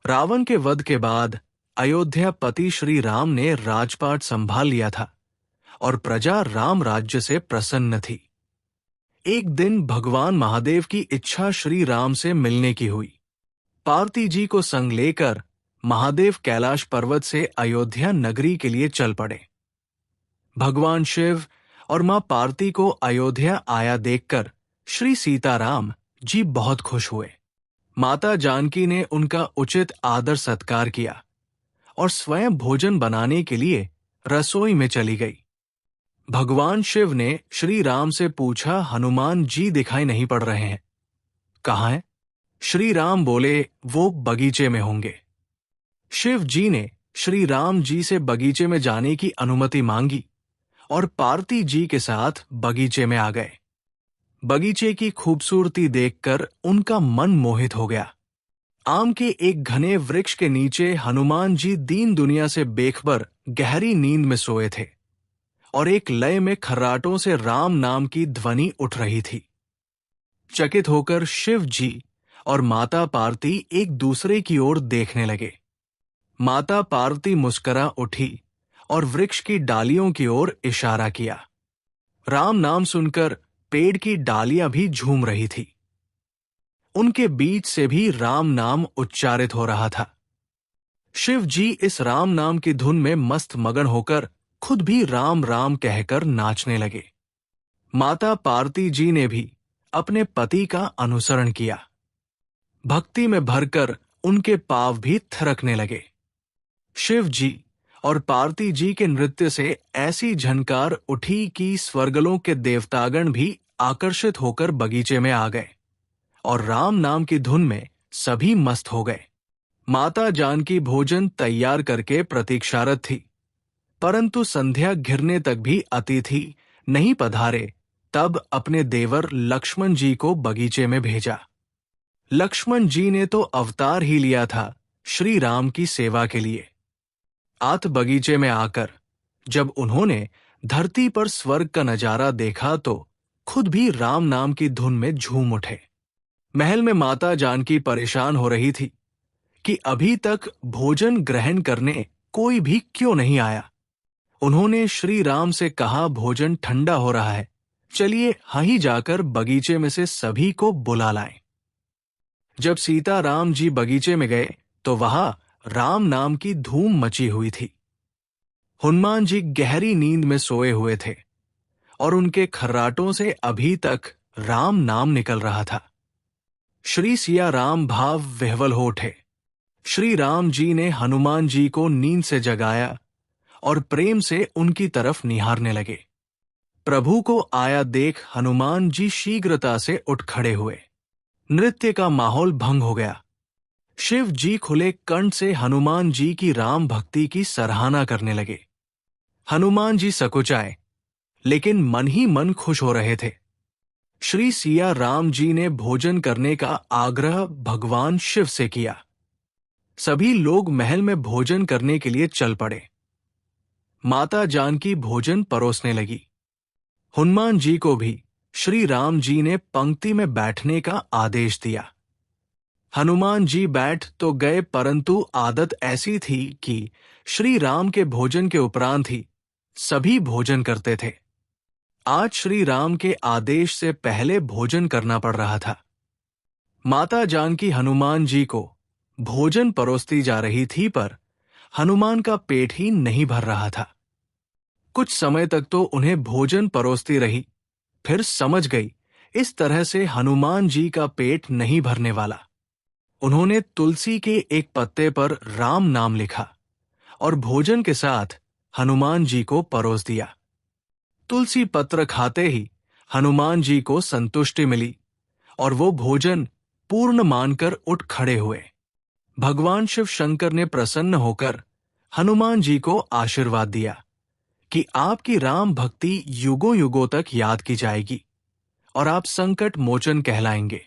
रावण के वध के बाद अयोध्या पति श्री राम ने राजपाट संभाल लिया था और प्रजा राम राज्य से प्रसन्न थी। एक दिन भगवान महादेव की इच्छा श्री राम से मिलने की हुई। पार्वती जी को संग लेकर महादेव कैलाश पर्वत से अयोध्या नगरी के लिए चल पड़े। भगवान शिव और मां पार्वती को अयोध्या आया देखकर श्री सीताराम जी बहुत खुश हुए। माता जानकी ने उनका उचित आदर सत्कार किया और स्वयं भोजन बनाने के लिए रसोई में चली गई। भगवान शिव ने श्री राम से पूछा, हनुमान जी दिखाई नहीं पड़ रहे हैं, कहाँ हैं? श्री राम बोले, वो बगीचे में होंगे। शिव जी ने श्री राम जी से बगीचे में जाने की अनुमति मांगी और पार्वती जी के साथ बगीचे में आ गए। बगीचे की खूबसूरती देखकर उनका मन मोहित हो गया। आम के एक घने वृक्ष के नीचे हनुमान जी दीन दुनिया से बेखबर गहरी नींद में सोए थे और एक लय में खर्राटों से राम नाम की ध्वनि उठ रही थी। चकित होकर शिव जी और माता पार्वती एक दूसरे की ओर देखने लगे। माता पार्वती मुस्कुरा उठी और वृक्ष की डालियों की ओर इशारा किया। राम नाम सुनकर पेड़ की डालियां भी झूम रही थी। उनके बीच से भी राम नाम उच्चारित हो रहा था। शिव जी इस राम नाम की धुन में मस्त मगन होकर खुद भी राम राम कहकर नाचने लगे। माता पार्वती जी ने भी अपने पति का अनुसरण किया। भक्ति में भरकर उनके पांव भी थिरकने लगे। शिव जी और पार्वती जी के नृत्य से ऐसी झनकार उठी कि स्वर्गलोक के देवतागण भी आकर्षित होकर बगीचे में आ गए और राम नाम की धुन में सभी मस्त हो गए। माता जानकी भोजन तैयार करके प्रतीक्षारत थी, परंतु संध्या घिरने तक भी अतिथि नहीं पधारे। तब अपने देवर लक्ष्मण जी को बगीचे में भेजा। लक्ष्मण जी ने तो अवतार ही लिया था श्री राम की सेवा के लिए। आत बगीचे में आकर जब उन्होंने धरती पर स्वर्ग का नजारा देखा तो खुद भी राम नाम की धुन में झूम उठे। महल में माता जानकी परेशान हो रही थी कि अभी तक भोजन ग्रहण करने कोई भी क्यों नहीं आया। उन्होंने श्री राम से कहा, भोजन ठंडा हो रहा है, चलिए वहीं जाकर बगीचे में से सभी को बुला लाएं। जब सीता राम जी बगीचे में गए तो वहां राम नाम की धूम मची हुई थी। हनुमान जी गहरी नींद में सोए हुए थे और उनके खर्राटों से अभी तक राम नाम निकल रहा था। श्री सिया राम भाव विह्वल हो उठे। श्री राम जी ने हनुमान जी को नींद से जगाया और प्रेम से उनकी तरफ निहारने लगे। प्रभु को आया देख हनुमान जी शीघ्रता से उठ खड़े हुए। नृत्य का माहौल भंग हो गया। शिव जी खुले कंठ से हनुमान जी की राम भक्ति की सराहना करने लगे। हनुमान जी सकुचाए, लेकिन मन ही मन खुश हो रहे थे। श्री सिया राम जी ने भोजन करने का आग्रह भगवान शिव से किया। सभी लोग महल में भोजन करने के लिए चल पड़े। माता जानकी भोजन परोसने लगी। हनुमान जी को भी श्री राम जी ने पंक्ति में बैठने का आदेश दिया। हनुमान जी बैठ तो गए, परंतु आदत ऐसी थी कि श्री राम के भोजन के उपरांत ही सभी भोजन करते थे। आज श्री राम के आदेश से पहले भोजन करना पड़ रहा था। माता जानकी हनुमान जी को भोजन परोसती जा रही थी, पर हनुमान का पेट ही नहीं भर रहा था। कुछ समय तक तो उन्हें भोजन परोसती रही, फिर समझ गई इस तरह से हनुमान जी का पेट नहीं भरने वाला। उन्होंने तुलसी के एक पत्ते पर राम नाम लिखा और भोजन के साथ हनुमान जी को परोस दिया। तुलसी पत्र खाते ही हनुमान जी को संतुष्टि मिली और वो भोजन पूर्ण मानकर उठ खड़े हुए। भगवान शिव शंकर ने प्रसन्न होकर हनुमान जी को आशीर्वाद दिया कि आपकी राम भक्ति युगों युगों तक याद की जाएगी और आप संकट मोचन कहलाएंगे।